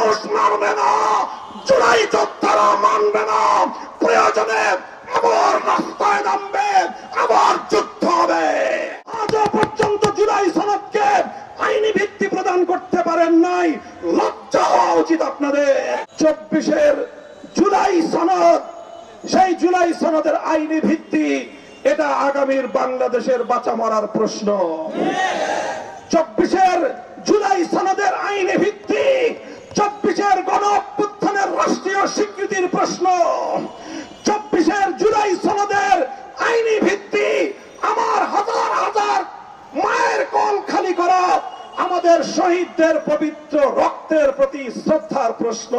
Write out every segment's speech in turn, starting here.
মানুষ মানবে না, জুলাই যোদ্ধারা মানবে না। প্রয়োজনে আবার রাস্তায় নামবে, আবার যুদ্ধ হবে। আজও পর্যন্ত জুলাই সনদকে আইনি ভিত্তি প্রদান করতে পারেন নাই, লজ্জা হওয়া উচিত আপনাদের। 24-এর জুলাই সনদ, সেই জুলাই সনদের আইনি ভিত্তি, এটা আগামীর বাংলাদেশের বাঁচা মরার প্রশ্ন। 24-এর জুলাই সনদের আইনি ভিত্তি 24-এর গণ অভ্যুত্থানের রাষ্ট্রীয় স্বীকৃতির প্রশ্ন। 24-এর জুলাই সনদের আইনি ভিত্তি আমার হাজার হাজার মায়ের কোল খালি করা আমাদের শহীদদের পবিত্র রক্তের প্রতি শ্রদ্ধার প্রশ্ন।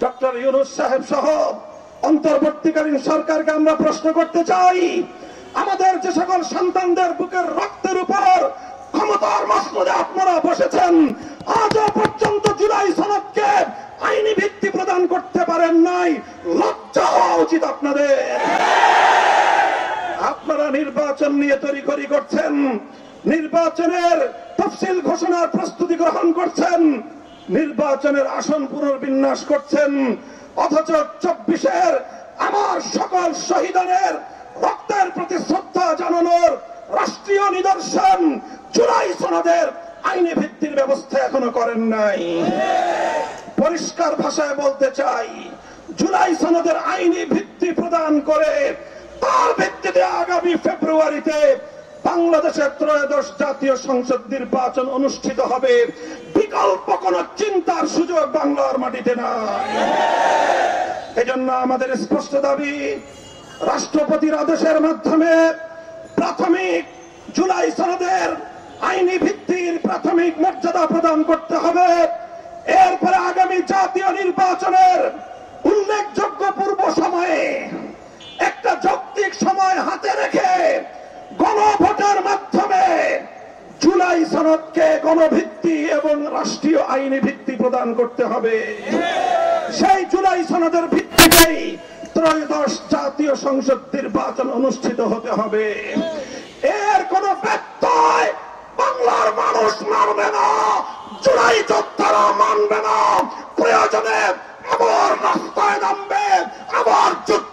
ডক্টর ইউনূস সাহেব সহ অন্তর্বর্তীকালীন সরকারকে আমরা প্রশ্ন করতে চাই, আমাদের যে সকল সন্তানদের বুকের রক্তের উপর ক্ষমতার মসনদে আপনারা বসেছেন, আজও পর্যন্ত জুলাই সনদকে আইনি ভিত্তি প্রদান করতে পারেন নাই, লজ্জা হওয়া উচিত আপনাদের। আপনারা নির্বাচন নিয়ে তড়িঘড়ি করছেন, নির্বাচনের তফসিল ঘোষণার প্রস্তুতি গ্রহণ করছেন, নির্বাচনের আসন পুনর্বিন্যাস করছেন, অথচ 24-এর আমার সকল শহীদের রক্তের প্রতি শ্রদ্ধা জানানোর রাষ্ট্রীয় নিদর্শন জুলাই সনদের আইনি ভিত্তির ব্যবস্থা এখনো করেন নাই। পরিষ্কার ভাষায় বলতে চাই, জুলাই সনদের আইনি ভিত্তি প্রদান করে তার ভিত্তিতে আগামী ফেব্রুয়ারিতে বাংলাদেশের 13শ জাতীয় সংসদ নির্বাচন অনুষ্ঠিত হবে। বিকল্প কোন চিন্তার সুযোগ বাংলার মাটিতে নাই। এজন্য আমাদের স্পষ্ট দাবি, রাষ্ট্রপতির আদেশের মাধ্যমে প্রাথমিক জুলাই সনদের আইনি ভিত্তির প্রাথমিক মর্যাদা প্রদান করতে হবে। এরপরে আগামী জাতীয় নির্বাচনের উল্লেখযোগ্য পূর্ব সময়ে একটা যৌক্তিক সময় হাতে রেখে গণভোটের মাধ্যমে জুলাই সনদকে গণভিত্তি এবং রাষ্ট্রীয় আইনি ভিত্তি প্রদান করতে হবে। সেই জুলাই সনদের ভিত্তিতেই 13শ জাতীয় সংসদ নির্বাচন অনুষ্ঠিত হতে হবে। এর কোন ব্যত্যয় বাংলার মানুষ মানবে না, জুলাই যোদ্ধারা মানবে না। প্রয়োজনে আবার রাস্তায় নামবে, আবার যুদ্ধ